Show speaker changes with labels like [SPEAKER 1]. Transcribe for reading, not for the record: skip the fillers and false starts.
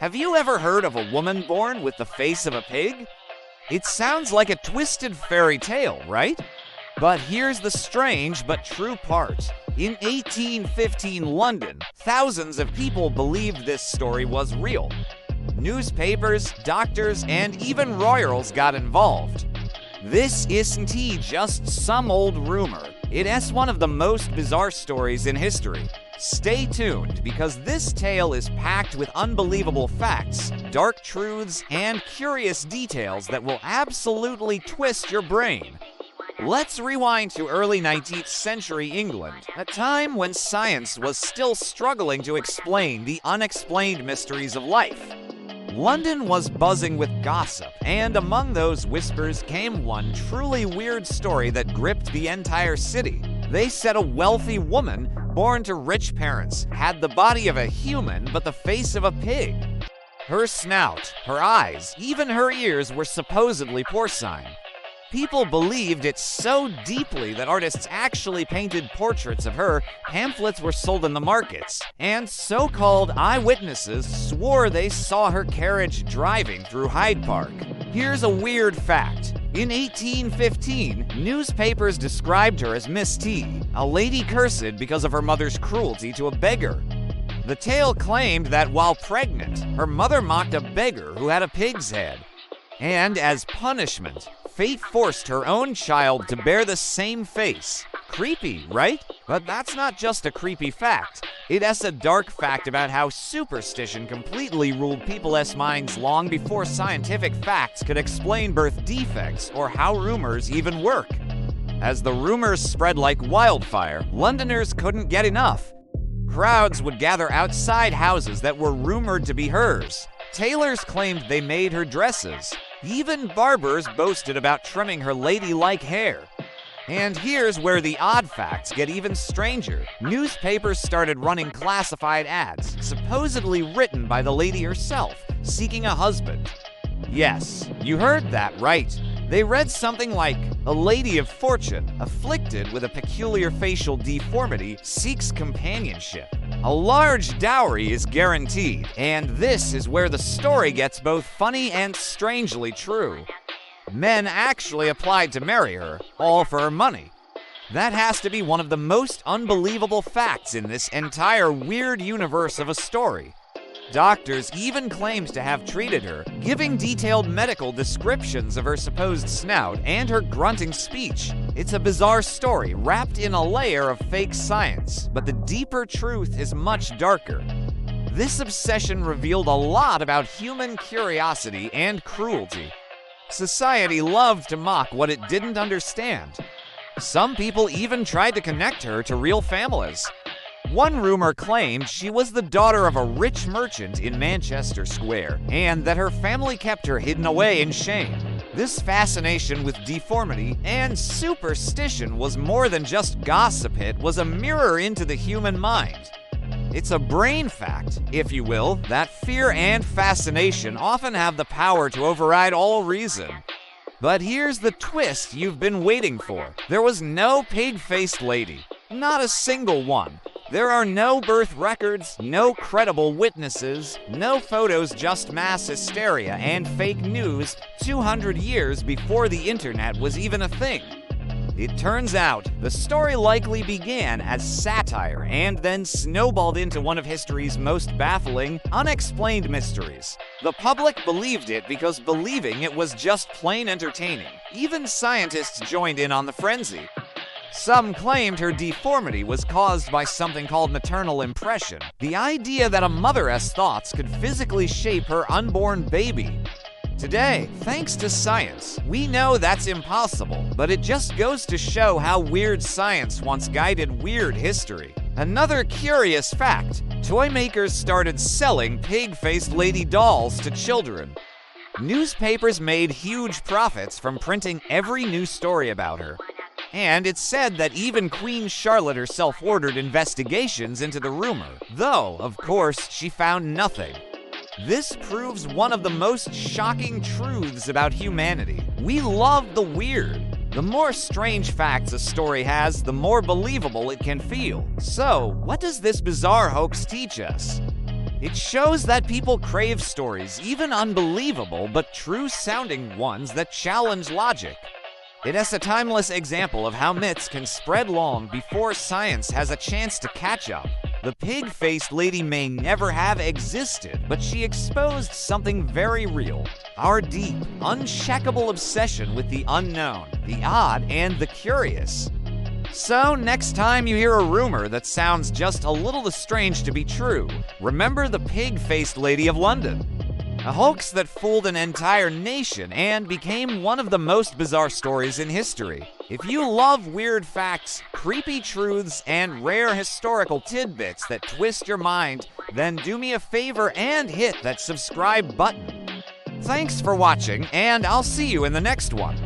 [SPEAKER 1] Have you ever heard of a woman born with the face of a pig? It sounds like a twisted fairy tale, right? But here's the strange but true part. In 1815 London, thousands of people believed this story was real. Newspapers, doctors, and even royals got involved. This isn't just some old rumor. It's one of the most bizarre stories in history. Stay tuned, because this tale is packed with unbelievable facts, dark truths, and curious details that will absolutely twist your brain. Let's rewind to early 19th century England, a time when science was still struggling to explain the unexplained mysteries of life. London was buzzing with gossip, and among those whispers came one truly weird story that gripped the entire city. They said a wealthy woman, born to rich parents, had the body of a human but the face of a pig. Her snout, her eyes, even her ears were supposedly porcine. People believed it so deeply that artists actually painted portraits of her, pamphlets were sold in the markets, and so-called eyewitnesses swore they saw her carriage driving through Hyde Park. Here's a weird fact. In 1815, newspapers described her as Miss T, a lady cursed because of her mother's cruelty to a beggar. The tale claimed that while pregnant, her mother mocked a beggar who had a pig's head. And as punishment, fate forced her own child to bear the same face. Creepy, right? But that's not just a creepy fact. It's a dark fact about how superstition completely ruled people's minds long before scientific facts could explain birth defects or how rumors even work. As the rumors spread like wildfire, Londoners couldn't get enough. Crowds would gather outside houses that were rumored to be hers. Tailors claimed they made her dresses. Even barbers boasted about trimming her ladylike hair. And here's where the odd facts get even stranger. Newspapers started running classified ads, supposedly written by the lady herself, seeking a husband. Yes, you heard that right. They read something like, "A lady of fortune, afflicted with a peculiar facial deformity, seeks companionship. A large dowry is guaranteed." And this is where the story gets both funny and strangely true. Men actually applied to marry her, all for her money. That has to be one of the most unbelievable facts in this entire weird universe of a story. Doctors even claimed to have treated her, giving detailed medical descriptions of her supposed snout and her grunting speech. It's a bizarre story wrapped in a layer of fake science, but the deeper truth is much darker. This obsession revealed a lot about human curiosity and cruelty. Society loved to mock what it didn't understand. Some people even tried to connect her to real families. One rumor claimed she was the daughter of a rich merchant in Manchester Square, and that her family kept her hidden away in shame. This fascination with deformity and superstition was more than just gossip. It was a mirror into the human mind. It's a brain fact, if you will, that fear and fascination often have the power to override all reason. But here's the twist you've been waiting for. There was no pig-faced lady. Not a single one. There are no birth records, no credible witnesses, no photos, just mass hysteria and fake news 200 years before the internet was even a thing. It turns out, the story likely began as satire and then snowballed into one of history's most baffling, unexplained mysteries. The public believed it because believing it was just plain entertaining. Even scientists joined in on the frenzy. Some claimed her deformity was caused by something called maternal impression, the idea that a mother's thoughts could physically shape her unborn baby. Today, thanks to science, we know that's impossible, but it just goes to show how weird science once guided weird history. Another curious fact, toy makers started selling pig-faced lady dolls to children. Newspapers made huge profits from printing every new story about her. And it's said that even Queen Charlotte herself ordered investigations into the rumor, though, of course, she found nothing. This proves one of the most shocking truths about humanity. We love the weird. The more strange facts a story has, the more believable it can feel. So, what does this bizarre hoax teach us? It shows that people crave stories, even unbelievable but true-sounding ones that challenge logic. It is a timeless example of how myths can spread long before science has a chance to catch up. The pig-faced lady may never have existed, but she exposed something very real. Our deep, uncheckable obsession with the unknown, the odd, and the curious. So, next time you hear a rumor that sounds just a little strange to be true, remember the pig-faced lady of London. A hoax that fooled an entire nation and became one of the most bizarre stories in history. If you love weird facts, creepy truths, and rare historical tidbits that twist your mind, then do me a favor and hit that subscribe button. Thanks for watching, and I'll see you in the next one.